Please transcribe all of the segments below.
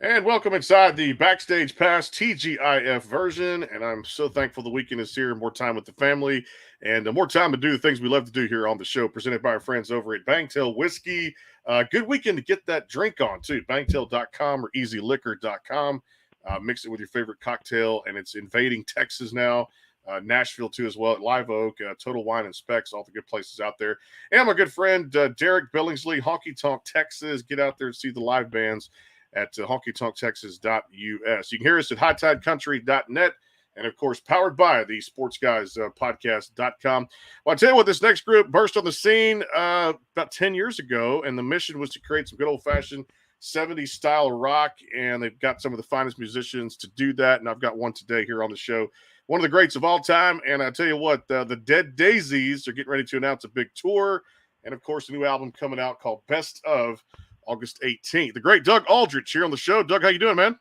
And welcome inside the Backstage Pass TGIF version. And I'm so thankful the weekend is here, more time with the family, and more time to do the things we love to do here on the show, presented by our friends over at Bangtail Whiskey. Good weekend to get that drink on, too. Bangtail.com or easyliquor.com. Mix it with your favorite cocktail, and it's invading Texas now. Nashville, too, as well, at Live Oak, Total Wine and Specs, all the good places out there. And my good friend, Derek Billingsley, Honky Tonk Texas. Get out there and see the live bands at honkytonktexas.us. You can hear us at hightidecountry.net and, of course, powered by the sportsguys podcast.com. Well, I tell you what, this next group burst on the scene about 10 years ago, and the mission was to create some good old-fashioned 70s style rock, and they've got some of the finest musicians to do that, and I've got one today here on the show. One of the greats of all time, and I tell you what, the Dead Daisies are getting ready to announce a big tour, and, of course, a new album coming out called Best Of, August 18th. The great Doug Aldrich here on the show. Doug, how you doing, man?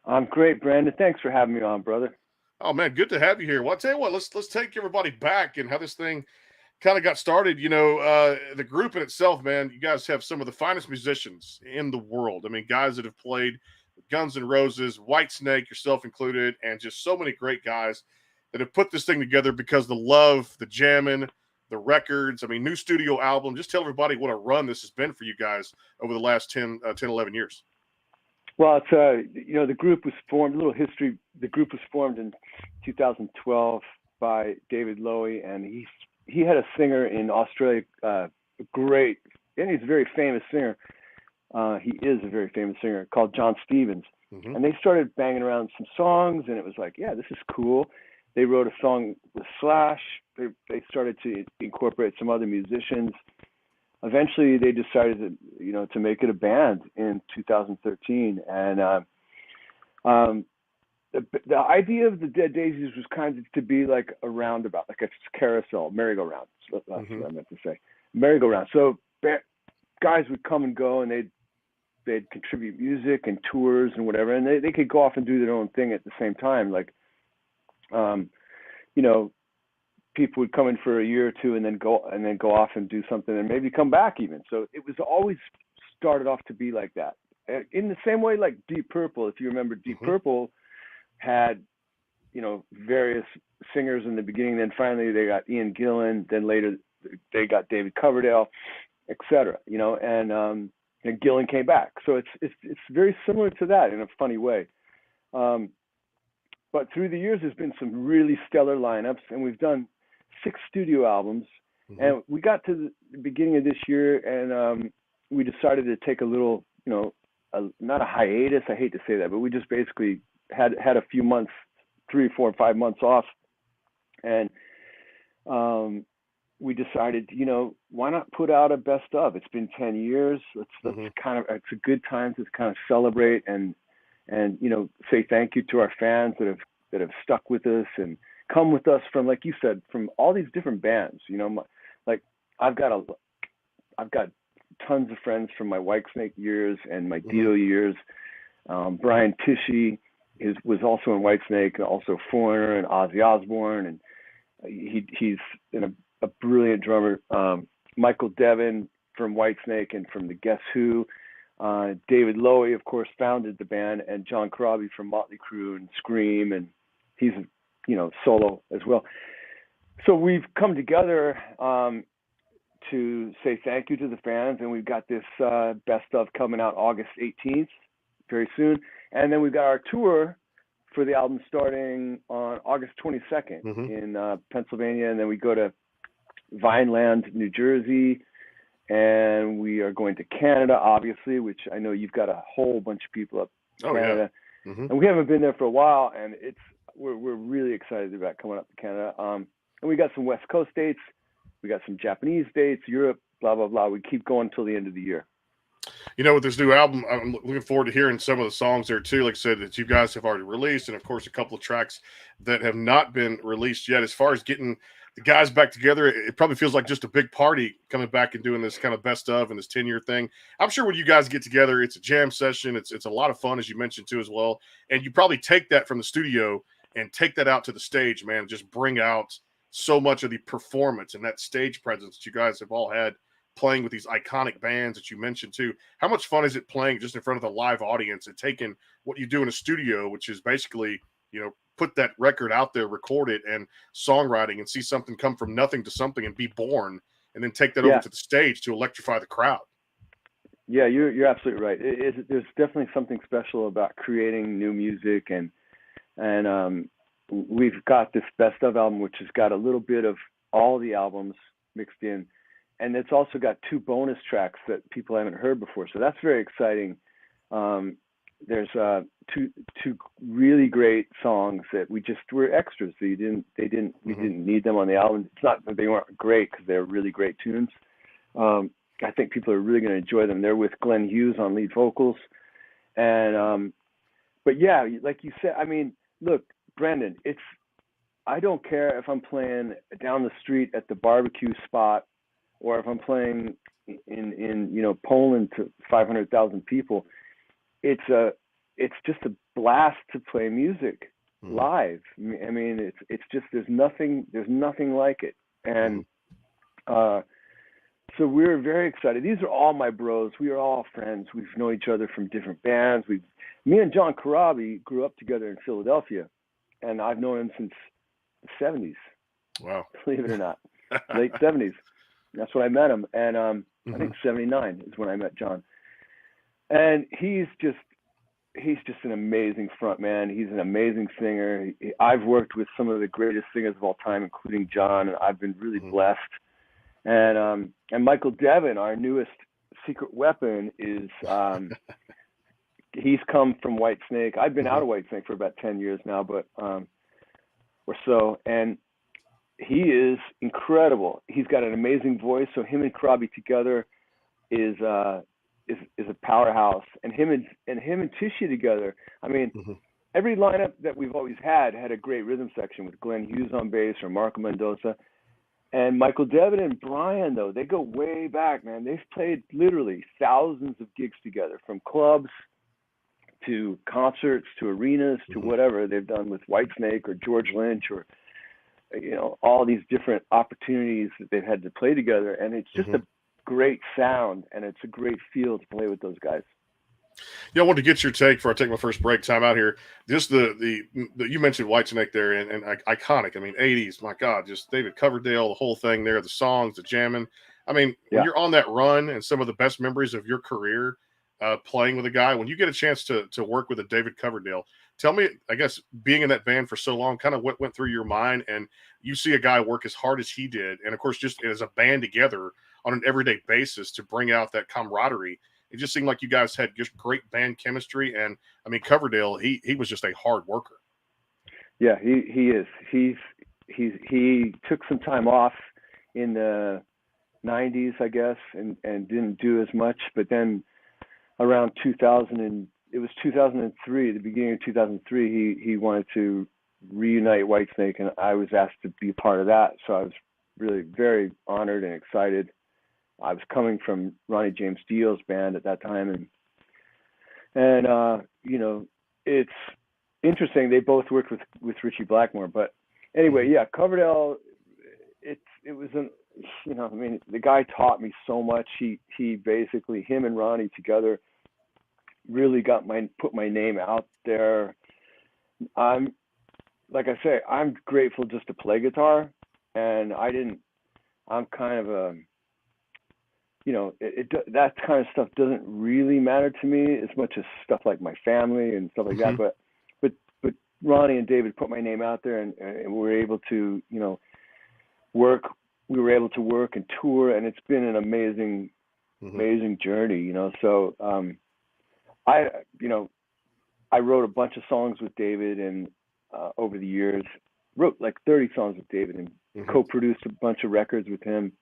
I'm great, Brandon. Thanks for having me on, brother. Oh, man, good to have you here. Well, I'll tell you what, let's take everybody back and how this thing kind of got started. The group in itself, man, you guys have some of the finest musicians in the world. I mean, guys that have played with Guns N' Roses, Whitesnake, yourself included, and just so many great guys that have put this thing together because the love, the jamming, the records, new studio album. Just tell everybody what a run this has been for you guys over the last 11 years. Well, it's, the group was formed, a little history. The group was formed in 2012 by David Lowy, and he had a singer in Australia, great, and he's a very famous singer. He is a very famous singer called John Stevens. Mm-hmm. And they started banging around some songs, and it was like, yeah, this is cool. They wrote a song with Slash. They started to incorporate some other musicians. Eventually, they decided to make it a band in 2013. And the idea of the Dead Daisies was kind of to be like a roundabout, like a carousel, merry-go-round. That's what I meant to say, merry-go-round. So guys would come and go, and they'd contribute music and tours and whatever, and they could go off and do their own thing at the same time, like. People would come in for a year or two and then go off and do something and maybe come back even. So it was always started off to be like that. In the same way, like Deep Purple, if you remember, Deep Purple had, various singers in the beginning. Then finally they got Ian Gillan. Then later they got David Coverdale, etc. And Gillan came back. So it's very similar to that in a funny way. But through the years, there's been some really stellar lineups, and we've done 6 studio albums. Mm-hmm. And we got to the beginning of this year, and we decided to take a little, not a hiatus. I hate to say that, but we just basically had a few months, 3, 4, 5 months off. And we decided, why not put out a best of? It's been 10 years. It's a good time to kind of celebrate and say thank you to our fans that have stuck with us and come with us from, like you said, from all these different bands. I've got tons of friends from my Whitesnake years and my Dio years. Brian Tichy was also in Whitesnake, also Foreigner and Ozzy Osbourne, and he's a brilliant drummer. Michael Devin from Whitesnake and from the Guess Who. David Lowy, of course, founded the band, and John Corabi from Motley Crue and Scream, and he's, solo as well. So we've come together to say thank you to the fans, and we've got this best of coming out August 18th, very soon. And then we've got our tour for the album starting on August 22nd in Pennsylvania, and then we go to Vineland, New Jersey, and we are going to Canada, obviously, which I know you've got a whole bunch of people up in Canada. Yeah. And we haven't been there for a while, and we're really excited about coming up to Canada. And we got some West Coast dates, we got some Japanese dates, Europe, blah, blah, blah. We keep going till the end of the year. With this new album, I'm looking forward to hearing some of the songs there, too, like I said, that you guys have already released, and, of course, a couple of tracks that have not been released yet. As far as getting the guys back together, it probably feels like just a big party coming back and doing this kind of best of and this 10-year thing. I'm sure when you guys get together, it's a jam session. It's a lot of fun, as you mentioned, too, as well. And you probably take that from the studio and take that out to the stage, man, and just bring out so much of the performance and that stage presence that you guys have all had playing with these iconic bands that you mentioned too. How much fun is it playing just in front of the live audience and taking what you do in a studio, which is basically, put that record out there, record it, and songwriting, and see something come from nothing to something and be born, and then take that over to the stage to electrify the crowd. Yeah, you're absolutely right. There's definitely something special about creating new music, and we've got this best of album, which has got a little bit of all the albums mixed in, and it's also got 2 bonus tracks that people haven't heard before. So that's very exciting. There's two really great songs that we just were extras. So we didn't need them on the album. It's not that they weren't great, because they're really great tunes. I think people are really going to enjoy them. They're with Glenn Hughes on lead vocals, and but yeah, like you said, I mean, look, Brendan, I don't care if I'm playing down the street at the barbecue spot, or if I'm playing in Poland to 500,000 people. It's just a blast to play music live. I mean, it's just there's nothing like it, and so we're very excited. These are all my bros. We are all friends. We've known each other from different bands. Me and John Corabi grew up together in Philadelphia, and I've known him since the 70s. Wow. Believe it or not. Late 70s. That's when I met him. And I think 79 is when I met John. And he's just an amazing front man. He's an amazing singer. I've worked with some of the greatest singers of all time, including John, and I've been really blessed. And Michael Devin, our newest secret weapon, is he's come from Whitesnake. I've been out of Whitesnake for about 10 years now, but or so, and he is incredible. He's got an amazing voice. So him and Krabi together is a powerhouse. And him and Tishy together. I mean, every lineup that we've always had a great rhythm section with Glenn Hughes on bass or Marco Mendoza. And Michael Devin and Brian, though, they go way back, man. They've played literally thousands of gigs together, from clubs to concerts to arenas to whatever they've done with Whitesnake or George Lynch, or all these different opportunities that they've had to play together. And it's just a great sound, and it's a great feel to play with those guys. Yeah, I wanted to get your take before I take my first break. Time out here. Just the you mentioned Whitesnake there, and iconic. I mean, 80s. My God, just David Coverdale, the whole thing there, the songs, the jamming. I mean, when you're on that run, and some of the best memories of your career, playing with a guy, when you get a chance to work with a David Coverdale, tell me, I guess, being in that band for so long, kind of what went through your mind, and you see a guy work as hard as he did, and of course, just as a band together on an everyday basis to bring out that camaraderie. It just seemed like you guys had just great band chemistry, and I mean, Coverdale, he was just a hard worker. Yeah, he is. He took some time off in the 90s, I guess, and didn't do as much. But then around 2003, the beginning of 2003, he wanted to reunite Whitesnake, and I was asked to be a part of that. So I was really very honored and excited. I was coming from Ronnie James Dio's band at that time, and it's interesting. They both worked with Richie Blackmore, but anyway, yeah, Coverdale. It was I mean, the guy taught me so much. He basically, him and Ronnie together, really put my name out there. Like I say, I'm grateful just to play guitar, and I'm kind of a, that kind of stuff doesn't really matter to me as much as stuff like my family and stuff like that. But Ronnie and David put my name out there, and we were able to, work. We were able to work and tour, and it's been an amazing journey, So I wrote a bunch of songs with David, and over the years, wrote like 30 songs with David, and co-produced a bunch of records with him.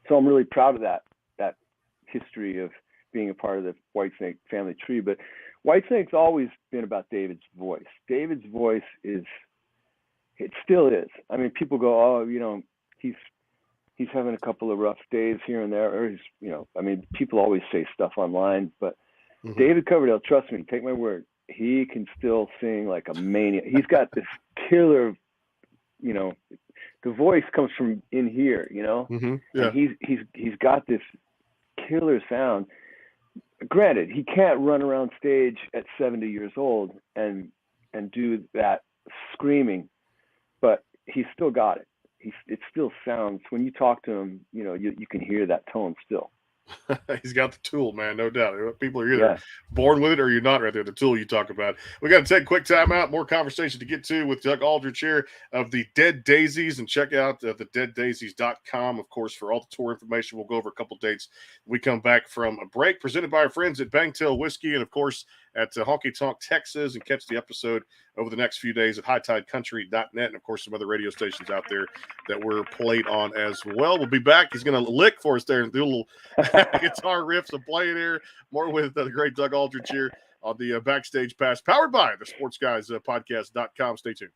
So I'm really proud of that history of being a part of the Whitesnake family tree. But Whitesnake's always been about David's voice. David's voice it still is. I mean, people go, oh, he's having a couple of rough days here and there, or I mean, people always say stuff online, but David Coverdale, trust me, take my word, he can still sing like a maniac. He's got this killer, the the voice comes from in here, you know. Yeah. And he's got this killer sound. Granted, he can't run around stage at 70 years old and do that screaming, but he's still got it. It still sounds, when you talk to him, you know, you can hear that tone still. He's got the tool, man, no doubt. People are either born with it or you're not right there. The tool you talk about. We got to take a quick time out. More conversation to get to with Doug Aldrich here of the Dead Daisies, and check out the deaddaisies.com, of course, for all the tour information. We'll go over a couple dates. We come back from a break presented by our friends at Bangtail Whiskey, and of course at Honky Tonk Texas, and catch the episode over the next few days at hightidecountry.net, and of course some other radio stations out there that we're played on as well. We'll be back. He's going to lick for us there and do a little guitar riffs and play in here. More with the great Doug Aldrich here on the Backstage Pass, powered by the sportsguyspodcast.com. Stay tuned.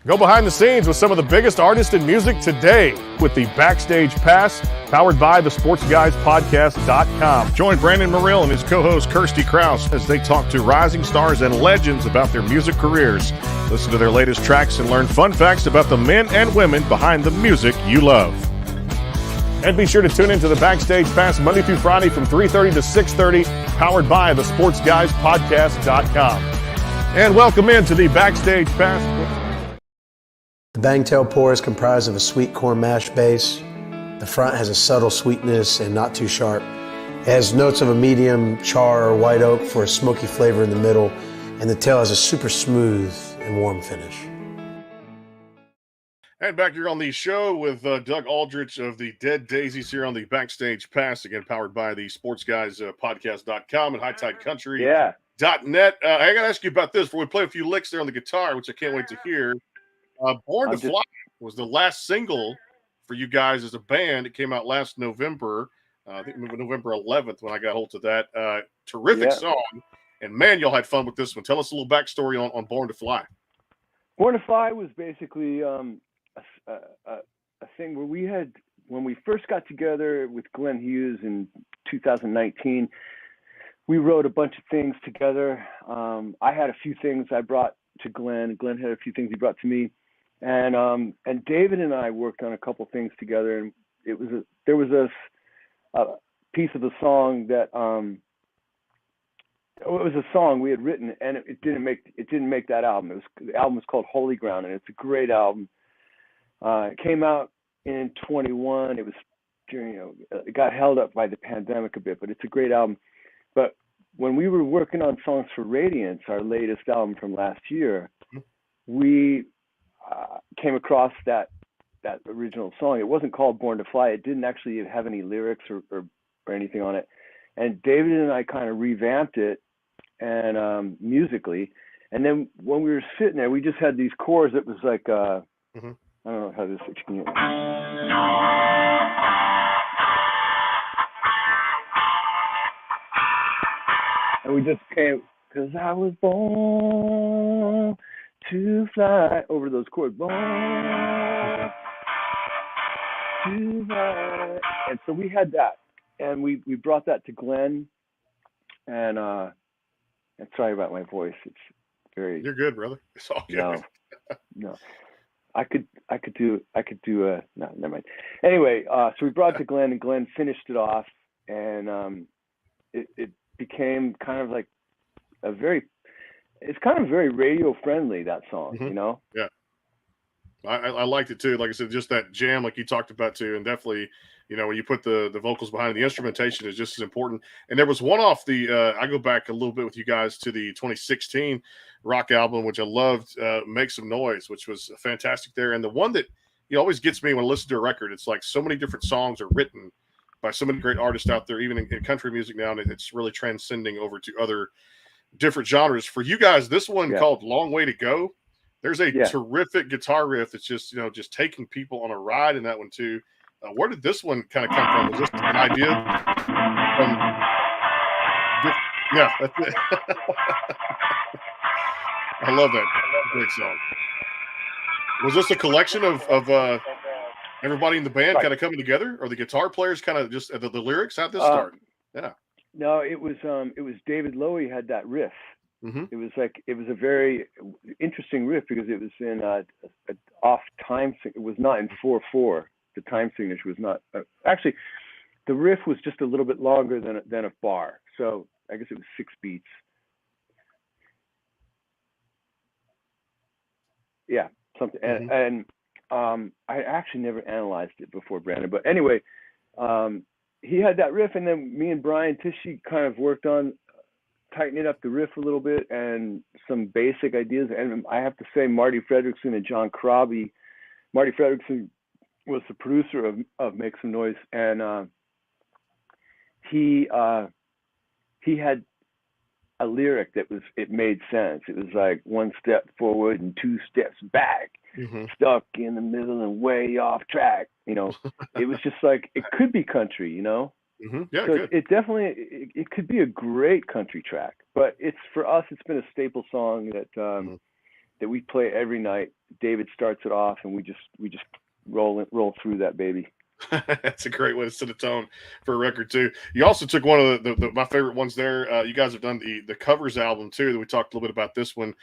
Go behind the scenes with some of the biggest artists in music today with the Backstage Pass, powered by the sportsguyspodcast.com. Join Brandon Morrill and his co-host Kirsty Krause as they talk to rising stars and legends about their music careers. Listen to their latest tracks and learn fun facts about the men and women behind the music you love. And be sure to tune into the Backstage Pass Monday through Friday from 3:30 to 6:30, powered by the sportsguyspodcast.com. And welcome into the Backstage Pass. The Bangtail pour is comprised of a sweet corn mash base. The front has a subtle sweetness and not too sharp. It has notes of a medium char or white oak for a smoky flavor in the middle, and the tail has a super smooth and warm finish. And back here on the show with Doug Aldrich of the Dead Daisies here on the Backstage Pass, again powered by the sportsguyspodcast.com and hightidecountry.net. I got to ask you about this before we play a few licks there on the guitar, which I can't wait to hear. Born to Fly was the last single for you guys as a band. It came out last November, I think November 11th when I got hold of that. Terrific song. And man, y'all had fun with this one. Tell us a little backstory on Born to Fly. Born to Fly was basically a thing where when we first got together with Glenn Hughes in 2019, we wrote a bunch of things together. I had a few things I brought to Glenn. Glenn had a few things he brought to me. And David and I worked on a couple things together, and there was a piece of a song that it was a song we had written, and it didn't make that album. The album was called Holy Ground, and it's a great album. It came out in 21. It was it got held up by the pandemic a bit, but it's a great album. But when we were working on Songs for Radiance, our latest album from last year, we came across that original song. It wasn't called Born to Fly. It didn't actually have any lyrics or anything on it. And David and I kind of revamped it and musically. And then when we were sitting there, we just had these chords that was like, I don't know how this is. And we just came, because I was born to fly, over those chords. Born to fly. And so we had that. And we brought that to Glenn. And sorry about my voice. It's very. You're good, brother. It's all good. No. I could do no, never mind. Anyway, so we brought it to Glenn, and Glenn finished it off, and it became kind of like it's kind of very radio friendly, that song, you know? Yeah. I liked it too. Like I said, just that jam, like you talked about too, and definitely, when you put the vocals behind it, the instrumentation is just as important. And there was one off the, I go back a little bit with you guys to the 2016 rock album, which I loved, Make Some Noise, which was fantastic there. And the one that always gets me when I listen to a record, it's like so many different songs are written by so many great artists out there, even in country music now, and it's really transcending over to other different genres. For you guys, this one called Long Way to Go, there's a terrific guitar riff that's just, just taking people on a ride in that one too. Where did this one kind of come from? Was this an idea? Yeah, that's it. I love that. Great song. Was this a collection of everybody in the band kind of coming together, or the guitar players kind of just the lyrics? How'd this start? Yeah. No, it was David Lowy had that riff. Mm-hmm. It was a very interesting riff because it was in off time. It was not in 4/4. The time signature was not actually. The riff was just a little bit longer than a bar, so I guess it was 6 beats. Yeah, something. And I actually never analyzed it before, Brandon. But anyway, he had that riff, and then me and Brian Tishy kind of worked on tightening up the riff a little bit and some basic ideas. And I have to say, Marty Fredrickson and John Corabi. Marty Fredrickson was the producer of Make Some Noise, and he had a lyric that it made sense. It was like 1 step forward and 2 steps back, stuck in the middle and way off track. You know, it was just like, it could be country, you know? Yeah, so good. it definitely, it could be a great country track, but for us, it's been a staple song that we play every night. David starts it off, and we just roll through that baby. That's a great way to set a tone for a record too. You also took one of my favorite ones there. You guys have done the covers album too. That we talked a little bit about this one,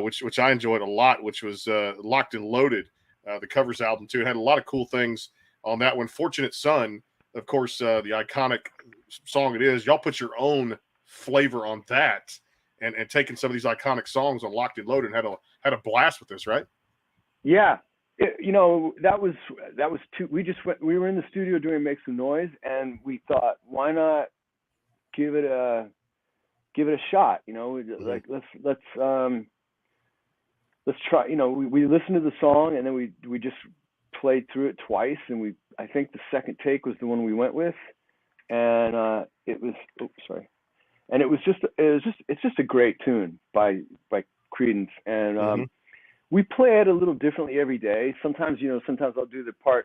which I enjoyed a lot, which was Locked and Loaded, the covers album too. It had a lot of cool things on that one. Fortunate Son, of course, the iconic song it is. Y'all put your own flavor on that, and taking some of these iconic songs on Locked and Loaded, and had a blast with this, right? Yeah. That was too. We were in the studio doing Make Some Noise, and we thought, why not give it a shot? Like let's try. We listened to the song, and then we just played through it twice, and I think the second take was the one we went with, and it was and it's just a great tune by Creedence, and we play it a little differently every day. Sometimes I'll do the part.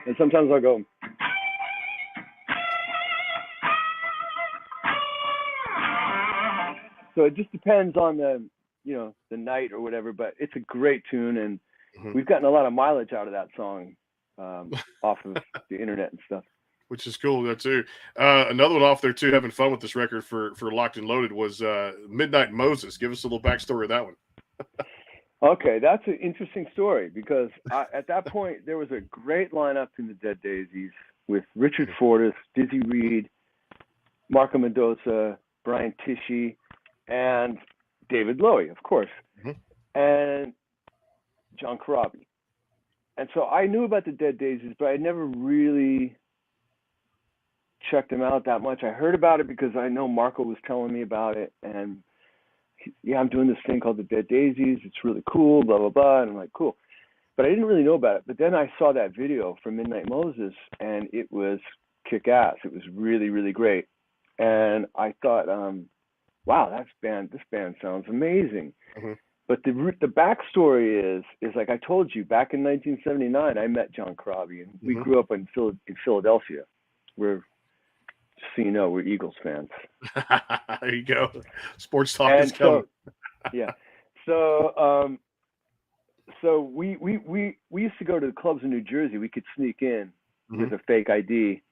And sometimes I'll go. So it just depends on the night or whatever, but it's a great tune, and we've gotten a lot of mileage out of that song off of the internet and stuff. Which is cool there too. Another one off there too, having fun with this record for Locked and Loaded, was Midnight Moses. Give us a little backstory of that one. Okay, that's an interesting story, because at that point there was a great lineup in the Dead Daisies with Richard Fortus, Dizzy Reed, Marco Mendoza, Brian Tishy, and David Lowy, of course, and John Corabi. And so I knew about the Dead Daisies, but I never really checked them out that much. I heard about it because I know Marco was telling me about it, and I'm doing this thing called the Dead Daisies. It's really cool, blah, blah, blah. And I'm like, cool. But I didn't really know about it. But then I saw that video from Midnight Moses, and it was kick-ass. It was really, really great. And I thought, wow, this band sounds amazing. But the backstory is like I told you, back in 1979, I met John Corabi, and we grew up in Philadelphia. So you know, we're Eagles fans. There you go. Sports talk is coming. Yeah. So we used to go to the clubs in New Jersey. We could sneak in with a fake ID,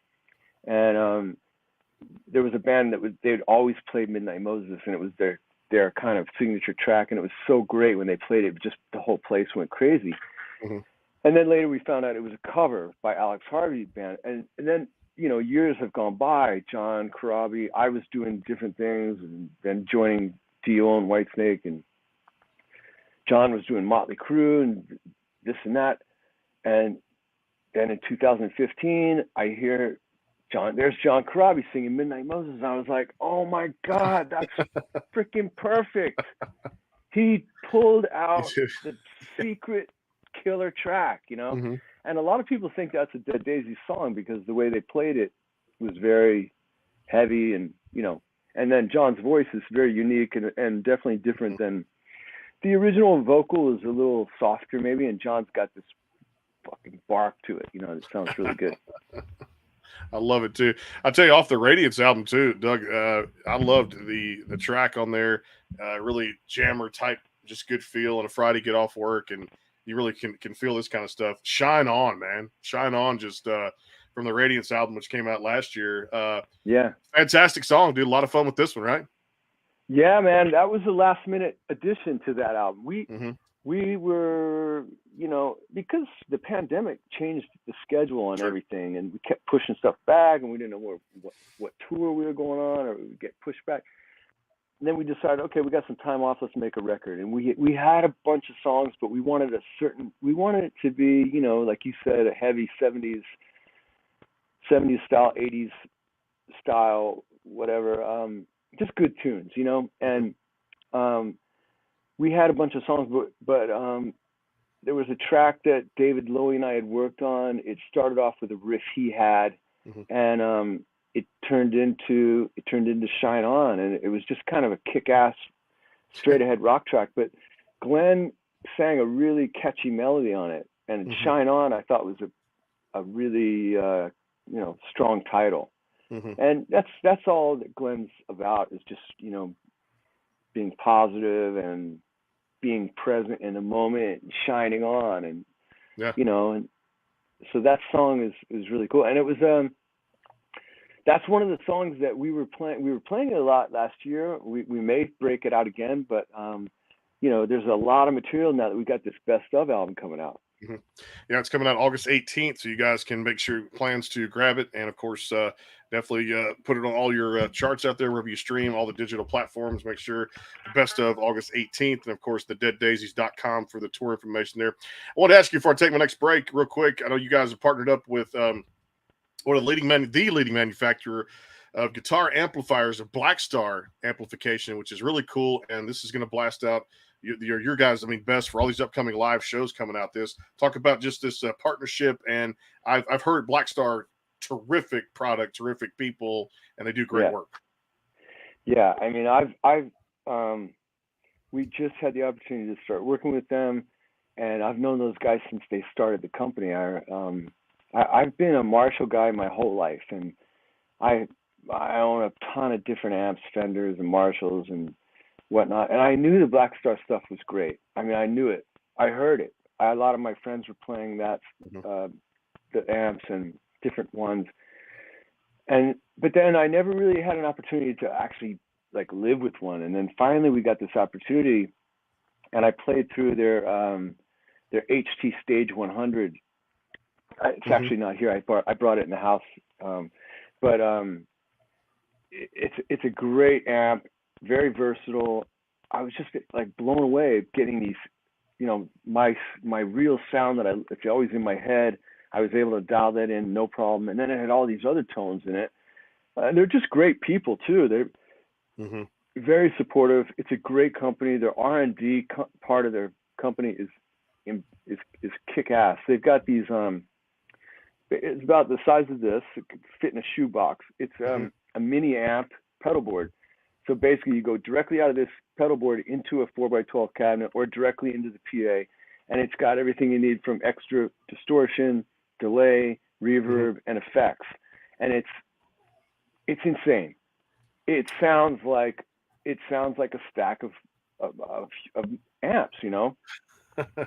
and there was a band they'd always played Midnight Moses, and it was their kind of signature track, and it was so great when they played it. Just the whole place went crazy. And then later we found out it was a cover by Alex Harvey's band, and then years have gone by. John Corabi, I was doing different things, and then joining Dio and Whitesnake, and John was doing Motley Crue and this and that. And then in 2015, I hear there's John Corabi singing Midnight Moses. And I was like, oh my God, that's freaking perfect. He pulled out the secret killer track, And a lot of people think that's a Dead Daisies song because the way they played it was very heavy, and and then John's voice is very unique and definitely different than the original. Vocal is a little softer maybe, and John's got this fucking bark to it. It sounds really good. I love it too. I tell you, off the Radiance album too, Doug. I loved the track on there. Really jammer type, just good feel on a Friday, get off work, and you really can feel this kind of stuff. Shine On, man. Shine On, just from the Radiance album, which came out last year. Yeah. Fantastic song, dude. A lot of fun with this one, right? Yeah, man, that was a last minute addition to that album. Mm-hmm. We were, because the pandemic changed the schedule on Sure. everything, and we kept pushing stuff back, and we didn't know what tour we were going on, or we would get pushed back. And then we decided, okay, we got some time off, let's make a record. And we had a bunch of songs, but we wanted it to be, like you said, a heavy 70s style, 80s style, whatever, just good tunes, and we had a bunch of songs, but there was a track that David Lowy and I had worked on. It started off with a riff he had, and it turned into Shine On, and it was just kind of a kick-ass, straight-ahead rock track. But Glenn sang a really catchy melody on it, and Shine On I thought was a really strong title. And that's all that Glenn's about, is just being positive and being present in the moment and shining on, and and so that song is really cool. And it was that's one of the songs that we were playing it a lot last year. We may break it out again, but there's a lot of material now that we got this best of album coming out. Yeah, it's coming out August 18th, so you guys can make sure plans to grab it, and of course, definitely put it on all your charts out there wherever you stream, all the digital platforms. Make sure the best of August 18th, and of course, the deaddaisies.com for the tour information there. I want to ask you before I take my next break, real quick. I know you guys have partnered up with the leading manufacturer of guitar amplifiers of Black Star Amplification, which is really cool, and this is going to blast out your guys, best for all these upcoming live shows coming out. Talk about just this partnership, and I've heard Black Star, terrific product, terrific people, and they do great work. Yeah, we just had the opportunity to start working with them, and I've known those guys since they started the company. I've been a Marshall guy my whole life, and I own a ton of different amps, Fenders and Marshalls and whatnot, and I knew the Black Star stuff was great. I knew it. I heard it. A lot of my friends were playing that, the amps and different ones, but then I never really had an opportunity to actually live with one. And then finally we got this opportunity, and I played through their HT Stage 100. It's actually not here. I brought it in the house, but it's a great amp. Very versatile. I was just blown away getting these, my real sound that it's always in my head. I was able to dial that in, no problem. And then it had all these other tones in it. And they're just great people too. They're very supportive. It's a great company. Their R&D part of their company is kick-ass. They've got these, it's about the size of this. It could fit in a shoebox. It's a mini amp pedal board. So basically, you go directly out of this pedal board into a 4x12 cabinet, or directly into the PA, and it's got everything you need from extra distortion, delay, reverb, and effects. And it's insane. It sounds like a stack of amps,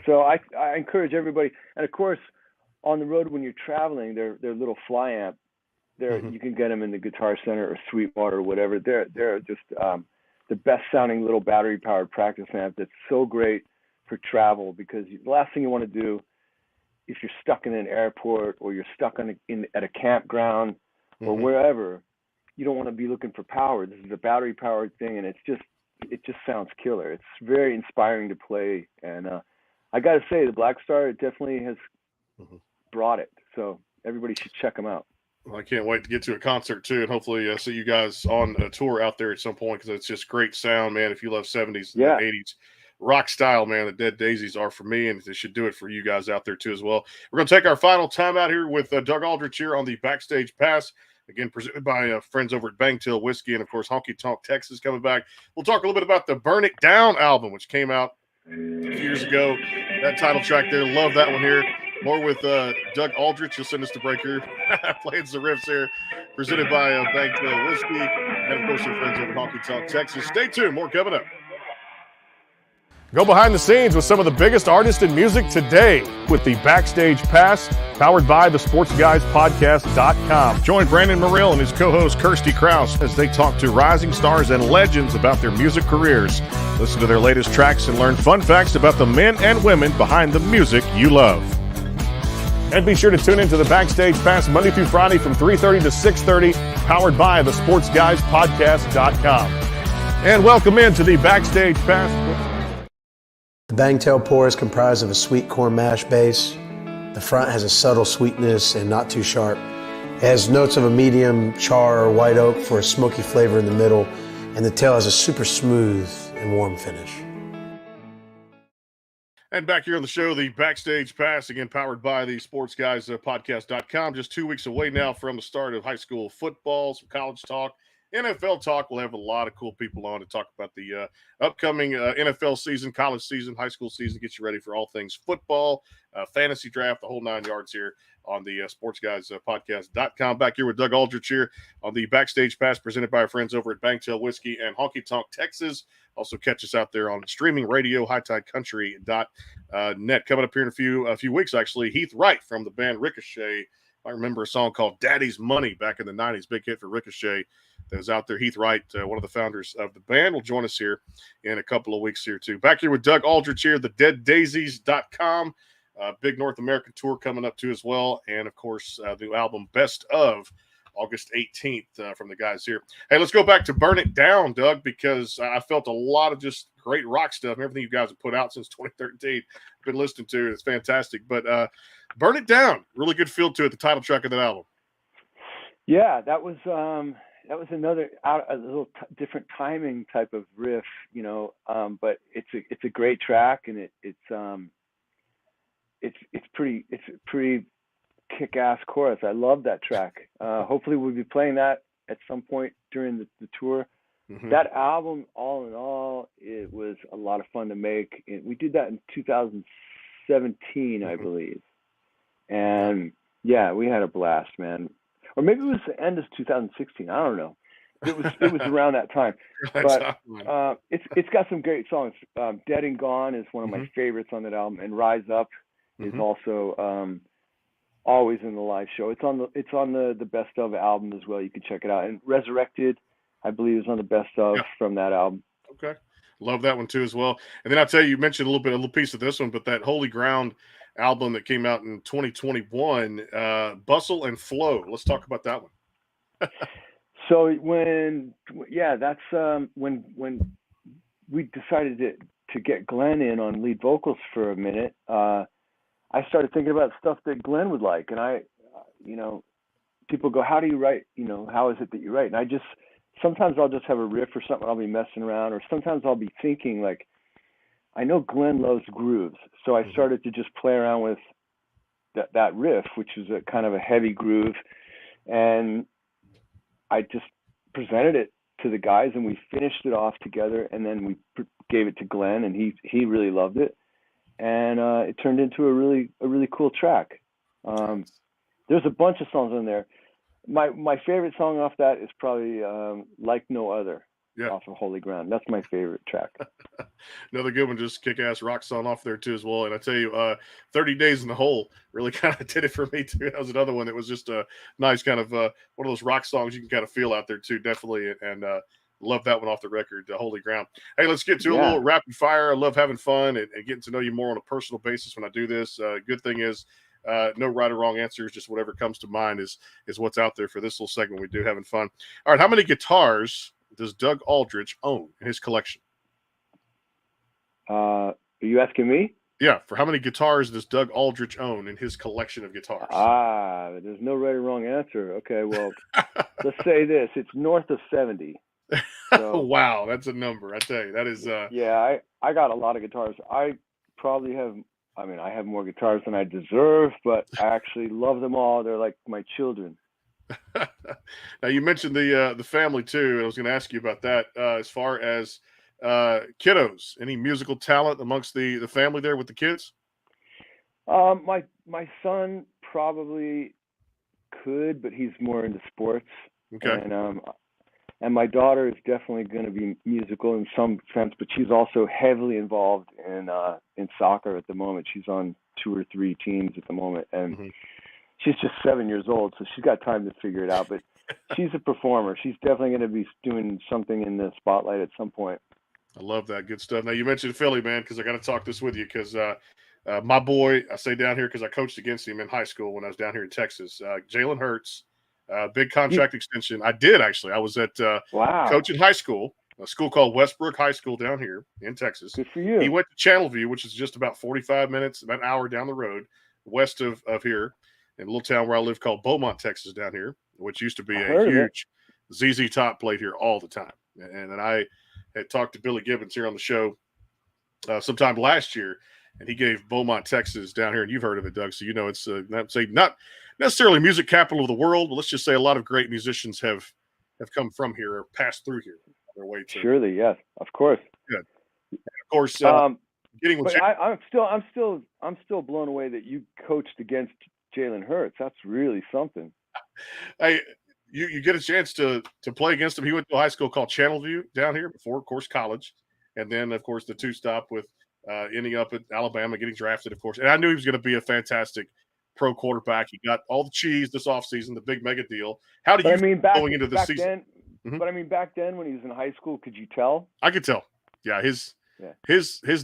So I encourage everybody, and of course, on the road when you're traveling, they're little fly amp. You can get them in the Guitar Center or Sweetwater or whatever. They're just the best sounding little battery powered practice amp that's so great for travel, because the last thing you want to do if you're stuck in an airport, or you're stuck at a campground or wherever, you don't want to be looking for power. This is a battery powered thing, and it just sounds killer. It's very inspiring to play, and I got to say, the Black Star, it definitely has brought it. So everybody should check them out. Well, I can't wait to get to a concert too, and hopefully see you guys on a tour out there at some point, because it's just great sound, man. If you love 70s and 80s rock style, man, the Dead Daisies are for me, and they should do it for you guys out there too as well. We're going to take our final time out here with Doug Aldrich here on the Backstage Pass, again presented by friends over at Bangtail Whiskey, and of course Honky Tonk Texas coming back. We'll talk a little bit about the Burn It Down album, which came out a few years ago. That title track there, love that one here. More with Doug Aldrich. You'll send us to break here. Playing the riffs here, presented by Bangtail Whiskey, and of course your friends over at Honky Tonk Texas. Stay tuned, more coming up. Go behind the scenes with some of the biggest artists in music today with the Backstage Pass, powered by the SportsGuysPodcast.com. Join Brandon Morrill and his co-host Kirsty Krause as they talk to rising stars and legends about their music careers. Listen to their latest tracks and learn fun facts about the men and women behind the music you love. And be sure to tune into the Backstage Pass Monday through Friday from 3:30 to 6:30, powered by the SportsGuysPodcast.com. And welcome into the Backstage Pass. The Bangtail pour is comprised of a sweet corn mash base. The front has a subtle sweetness and not too sharp. It has notes of a medium char or white oak for a smoky flavor in the middle, and the tail has a super smooth and warm finish. And back here on the show, the Backstage Pass, again powered by the SportsGuysPodcast.com. Just 2 weeks away now from the start of high school football, some college talk, NFL talk. We'll have a lot of cool people on to talk about the upcoming NFL season, college season, high school season, get you ready for all things football, fantasy draft, the whole 9 yards here on the SportsGuysPodcast.com. Back here with Doug Aldrich here on the Backstage Pass, presented by our friends over at Bangtail Whiskey and Honky Tonk Texas. Also catch us out there on streaming radio, hightidecountry.net. Coming up here in a few weeks, actually, Heath Wright from the band Ricochet. I remember a song called Daddy's Money back in the 90s, big hit for Ricochet that was out there. Heath Wright, one of the founders of the band, will join us here in a couple of weeks here too. Back here with Doug Aldrich here, the deaddaisies.com. Big North American tour coming up too as well. And, of course, the new album Best Of, August 18th from the guys here. Hey, let's go back to Burn It Down, Doug, because I felt a lot of just great rock stuff and everything you guys have put out since 2013. I've been listening to it. It's fantastic. But Burn It Down, really good feel to it, the title track of that album. Yeah, that was another a little different timing type of riff, but it's a great track, and it's pretty kick-ass chorus. I love that track. Hopefully we'll be playing that at some point during the tour. Mm-hmm. That album, all in all, it was a lot of fun to make. We did that in 2017, I believe. And yeah, we had a blast, man. Or maybe it was the end of 2016. I don't know. It was around that time. But it's got some great songs. Dead and Gone is one of my favorites on that album, and Rise Up is also always in the live show. It's on the Best Of album as well. You can check it out. And Resurrected, I believe, is on the Best Of from that album. Okay. Love that one too as well. And then I'll tell you mentioned a little piece of this one, but that Holy Ground album that came out in 2021, Bustle and Flow. Let's talk about that one. So that's when we decided to get Glenn in on lead vocals for a minute. I started thinking about stuff that Glenn would like, and people go, "How do you write? How is it that you write?" And sometimes I'll just have a riff or something I'll be messing around, or sometimes I'll be thinking like, I know Glenn loves grooves, so I started to just play around with that riff, which is a kind of a heavy groove, and I just presented it to the guys, and we finished it off together, and then we gave it to Glenn, and he really loved it, and it turned into a really cool track. There's a bunch of songs on there. My favorite song off that is probably Like No Other. Off of Holy Ground. That's my favorite track. Another good one, just kick-ass rock song off there too as well. And I tell you, 30 Days in the Hole really kind of did it for me too. That was another one that was just a nice kind of one of those rock songs you can kind of feel out there too, definitely. And love that one off the record, Holy Ground. Hey, let's get to a little rapid fire. I love having fun and getting to know you more on a personal basis when I do this. Good thing is no right or wrong answers, just whatever comes to mind is what's out there for this little segment we do, having fun. All right, how many guitars does Doug Aldrich own in his collection? Are you asking me? Yeah, for how many guitars does Doug Aldrich own in his collection of guitars? There's no right or wrong answer. Okay, well, let's say this. It's north of 70. So, wow, that's a number. I tell you, that is... Yeah, I got a lot of guitars. I probably have... I have more guitars than I deserve, but I actually love them all. They're like my children. Now you mentioned the family too. I was going to ask you about that as far as kiddos. Any musical talent amongst the family there with the kids? My son probably could, but he's more into sports. Okay. And And my daughter is definitely going to be musical in some sense, but she's also heavily involved in soccer at the moment. She's on 2 or 3 teams at the moment, and Mm-hmm. she's just 7 years old, so she's got time to figure it out. But she's a performer. She's definitely going to be doing something in the spotlight at some point. I love that. Good stuff. Now, you mentioned Philly, man, because I got to talk this with you because my boy, I say down here because I coached against him in high school when I was down here in Texas. Jalen Hurts, big contract extension. I did, actually. I was at Wow. coaching high school, a school called Westbrook High School down here in Texas. Good for you. He went to Channelview, which is just about 45 minutes, about an hour down the road west of here in a little town where I live called Beaumont, Texas, down here, which used to be a huge ZZ Top played here all the time. And I had talked to Billy Gibbons here on the show sometime last year, and he gave Beaumont, Texas, down here, and you've heard of it, Doug, so you know it's not necessarily music capital of the world, but let's just say a lot of great musicians have come from here or passed through here on their way to. Surely, yes, of course. Good. And of course, getting with. I'm still blown away that you coached against Jalen Hurts. That's really something. You get a chance to play against him. He went to a high school called Channelview down here before, of course, college. And then, of course, the 2-stop with ending up at Alabama, getting drafted, of course. And I knew he was going to be a fantastic pro quarterback. He got all the cheese this offseason, the big mega deal. How do you going into the season? But I mean, back then when he was in high school, could you tell? I could tell. Yeah, his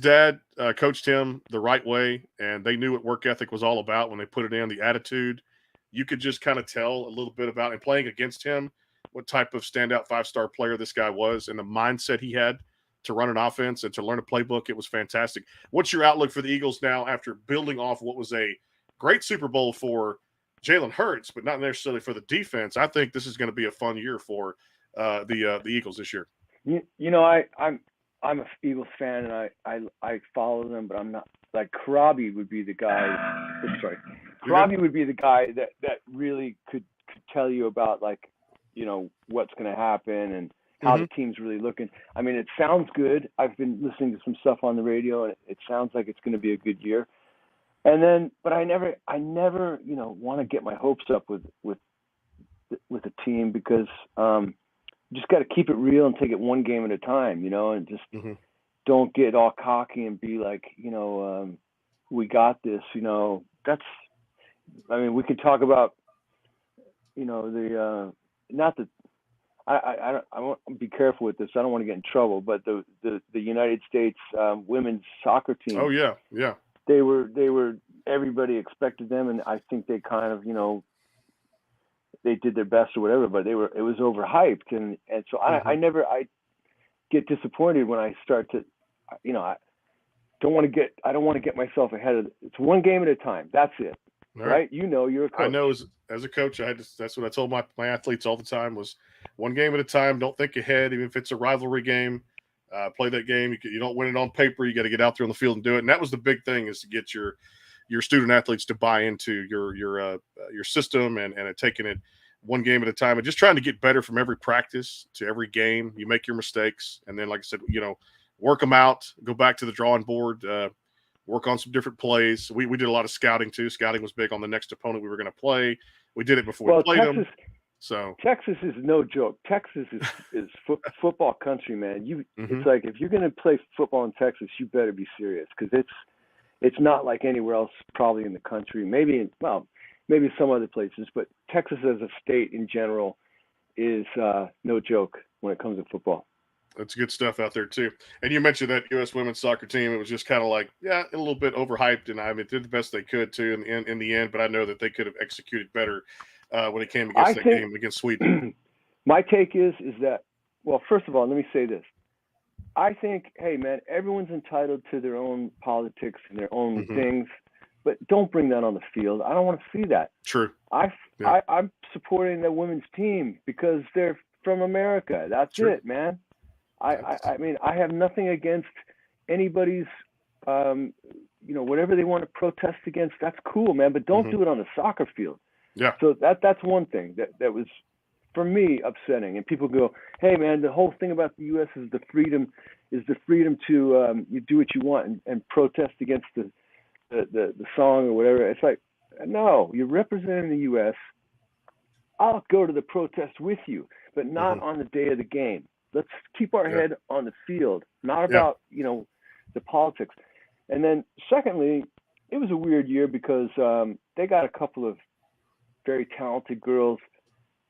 dad coached him the right way, and they knew what work ethic was all about when they put it in, the attitude. You could just kind of tell a little bit about, and playing against him, what type of standout 5-star player this guy was and the mindset he had to run an offense and to learn a playbook. It was fantastic. What's your outlook for the Eagles now after building off what was a great Super Bowl for Jalen Hurts, but not necessarily for the defense? I think this is going to be a fun year for the Eagles this year. You know, I'm a Eagles fan, and I follow them, but I'm not like Karabi would be the guy. Sorry. Karabi would be the guy that really could tell you about, like, you know, what's going to happen and how the team's really looking. I mean, it sounds good. I've been listening to some stuff on the radio, and it sounds like it's going to be a good year. And then, but I never, you know, want to get my hopes up with the team because you just got to keep it real and take it one game at a time, you know, and just don't get all cocky and be like, you know, we got this, you know. I mean, we could talk about, you know, I want to be careful with this. I don't want to get in trouble, but the United States women's soccer team. Oh yeah, yeah. They were everybody expected them, and I think they kind of, you know, they did their best or whatever, but it was overhyped, and so I get disappointed when I start to, you know, I don't want to get myself ahead of it. It's one game at a time. That's it. Right? You know, you're a coach. I know as a coach, that's what I told my athletes all the time was one game at a time. Don't think ahead, even if it's a rivalry game. Play that game. You don't win it on paper. You got to get out there on the field and do it. And that was the big thing, is to get your student athletes to buy into your system and taking it one game at a time and just trying to get better from every practice to every game. You make your mistakes, and then, like I said, you know, work them out. Go back to the drawing board. Work on some different plays. We did a lot of scouting too. Scouting was big on the next opponent we were going to play. We did it before we played them. So Texas is no joke. Texas is football country, man. It's like, if you're going to play football in Texas, you better be serious, because it's not like anywhere else probably in the country. Maybe some other places, but Texas as a state in general is no joke when it comes to football. That's good stuff out there too. And you mentioned that U.S. women's soccer team. It was just kind of like, a little bit overhyped, and I mean, did the best they could too in the end. But I know that they could have executed better when it came against game against Sweden. My take is that, well, first of all, let me say this. I think, hey man, everyone's entitled to their own politics and their own things, but don't bring that on the field. I don't want to see that. True. I'm supporting the women's team because they're from America. That's it, man. I mean, I have nothing against anybody's, you know, whatever they want to protest against. That's cool, man. But don't do it on the soccer field. Yeah. So that's one thing that was, for me, upsetting. And people go, hey, man, the whole thing about the U.S. is the freedom to you do what you want and protest against the song or whatever. It's like, no, you're representing the U.S. I'll go to the protest with you, but not on the day of the game. Let's keep our head on the field, not about, the politics. And then secondly, it was a weird year because they got a couple of very talented girls,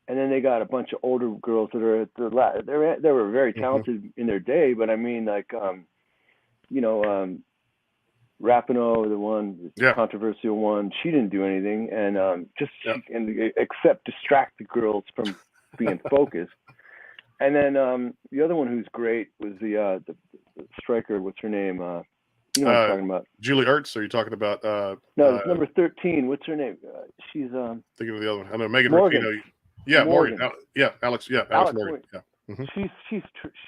and then they got a bunch of older girls that are at they were very talented in their day, but I mean, like, Rapinoe, the one, the controversial one, she didn't do anything, and except distract the girls from being focused. And then the other one who's great was the striker. What's her name? You know what I'm talking about? Julie Ertz. Are you talking about? No, number 13. What's her name? She's thinking of the other one. I know Megan Morgan. Rapinoe. Yeah, Morgan. Alex. Yeah, Alex Morgan. Yeah.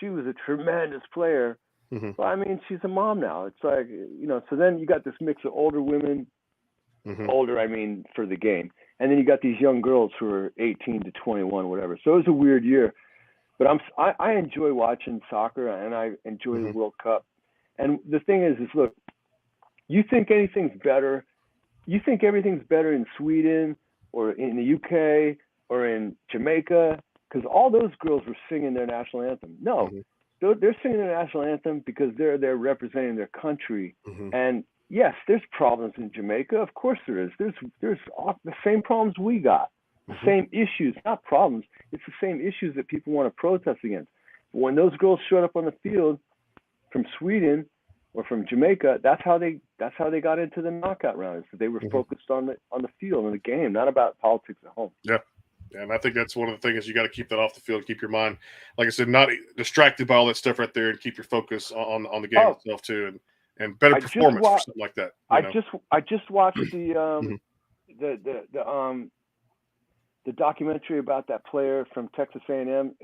She was a tremendous player. But I mean, she's a mom now. It's like, so then you got this mix of older women, older, I mean, for the game. And then you got these young girls who are 18 to 21, whatever. So it was a weird year. But I enjoy watching soccer, and I enjoy the World Cup. And the thing is look, you think anything's better? You think everything's better in Sweden or in the UK or in Jamaica? Because all those girls were singing their national anthem. No. They're singing their national anthem because they're representing their country. And yes, there's problems in Jamaica. Of course there is. There's the same problems we got, the same issues, not problems. It's the same issues that people want to protest against. But when those girls showed up on the field from Sweden or from Jamaica, that's how they got into the knockout round. So they were focused on the field and the game, not about politics at home. Yeah. And I think that's one of the things you got to keep that off the field, keep your mind, like I said, not distracted by all that stuff right there, and keep your focus on the game itself too, and better performance or something like that. I just watched the documentary about that player from Texas A&M,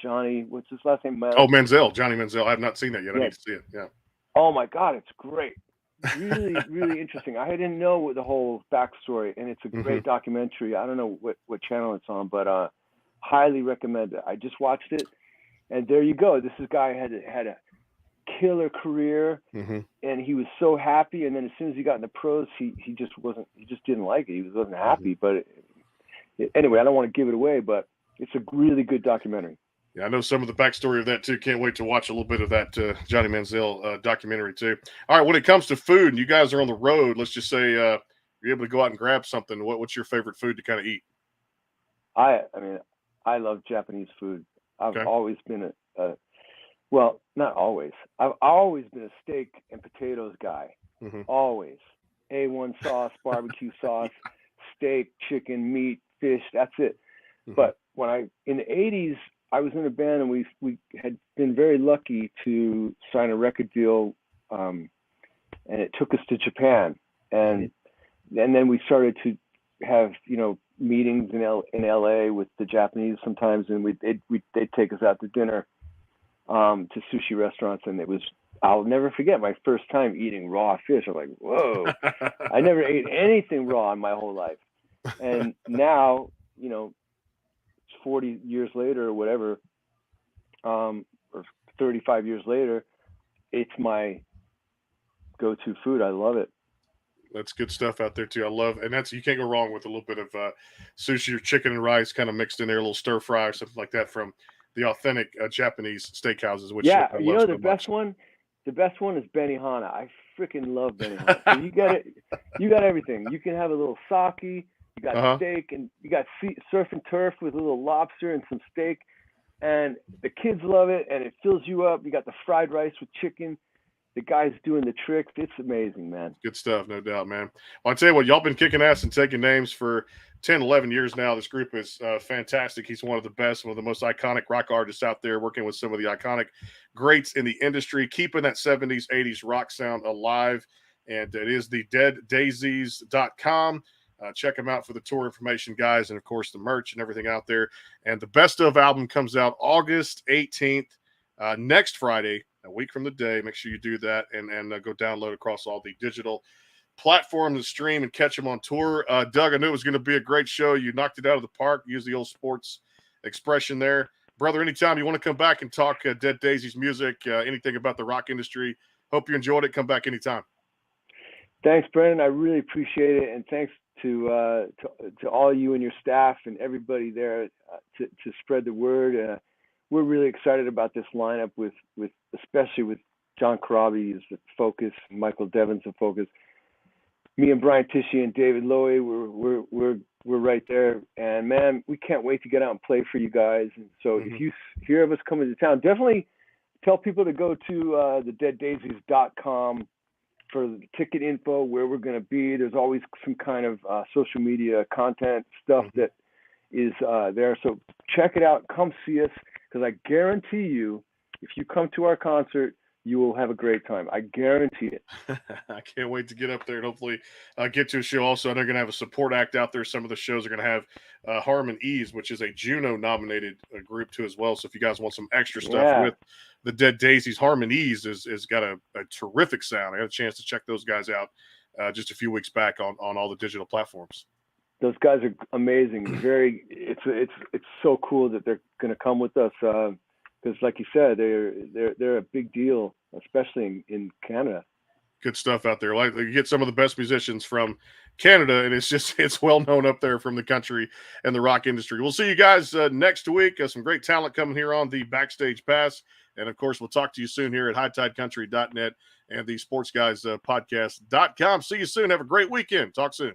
Johnny. What's his last name? Manziel, Johnny Manziel. I have not seen that yet. I need to see it. Yeah. Oh my God, it's great. Really, really interesting. I didn't know the whole backstory, and it's a great documentary. I don't know what channel it's on, but highly recommend it. I just watched it, and there you go. This guy had a killer career, and he was so happy. And then as soon as he got in the pros, he just didn't like it. He wasn't happy. But anyway, I don't want to give it away, but it's a really good documentary. Yeah, I know some of the backstory of that too. Can't wait to watch a little bit of that Johnny Manziel documentary too. All right, when it comes to food, and you guys are on the road, let's just say you're able to go out and grab something. What's your favorite food to kind of eat? I mean, I love Japanese food. I've always been well, not always. I've always been a steak and potatoes guy. Always. A1 sauce, barbecue sauce, steak, chicken, meat, fish. That's it. But in the 80s, I was in a band, and we had been very lucky to sign a record deal, and it took us to Japan, and then we started to have meetings in LA with the Japanese sometimes, and they'd take us out to dinner to sushi restaurants, and I'll never forget my first time eating raw fish. I'm like, whoa! I never ate anything raw in my whole life, and now 40 years later or whatever, or 35 years later, it's my go-to food. I love it. That's good stuff out there too. I love, and you can't go wrong with a little bit of sushi or chicken and rice kind of mixed in there, a little stir fry or something like that from the authentic Japanese steakhouses. Which I love the best one. The best one is Benihana. I freaking love Benihana. So you get it. You got everything. You can have a little sake. You got steak, and you got surf and turf with a little lobster and some steak, and the kids love it, and it fills you up. You got the fried rice with chicken. The guy's doing the tricks. It's amazing, man. Good stuff, no doubt, man. Well, I'll tell you what, y'all been kicking ass and taking names for 10, 11 years now. This group is fantastic. He's one of the best, one of the most iconic rock artists out there, working with some of the iconic greats in the industry, keeping that 70s, 80s rock sound alive. And it is the deaddaisies.com. Check them out for the tour information, guys, and, of course, the merch and everything out there. And the Best Of album comes out August 18th, next Friday, a week from the day. Make sure you do that and go download across all the digital platforms to stream and catch them on tour. Doug, I knew it was going to be a great show. You knocked it out of the park. Use the old sports expression there. Brother, anytime you want to come back and talk Dead Daisies music, anything about the rock industry, hope you enjoyed it. Come back anytime. Thanks, Brendan. I really appreciate it. And thanks to all you and your staff and everybody there to spread the word. We're really excited about this lineup with especially with John Corabi as the focus, Michael Devins the focus. Me and Brian Tishy and David Lowy, we're right there, and man, we can't wait to get out and play for you guys. And so if you hear of us coming to town, definitely tell people to go to the deaddaisies.com for the ticket info, where we're going to be. There's always some kind of social media content stuff that is there. So check it out. Come see us, because I guarantee you, if you come to our concert, you will have a great time. I guarantee it. I can't wait to get up there and hopefully get to a show. Also, they're going to have a support act out there. Some of the shows are going to have Harmon Ease, which is a Juno-nominated group too as well. So if you guys want some extra stuff with the Dead Daisies, Harmon Ease is got a terrific sound. I got a chance to check those guys out just a few weeks back on all the digital platforms. Those guys are amazing. It's so cool that they're going to come with us. Because, like you said, they're a big deal, especially in Canada. Good stuff out there. Like, you get some of the best musicians from Canada, and it's well known up there from the country and the rock industry. We'll see you guys next week. Some great talent coming here on the Backstage Pass, and of course, we'll talk to you soon here at hightidecountry.net and the sportsguys podcast.com. See you soon. Have a great weekend. Talk soon.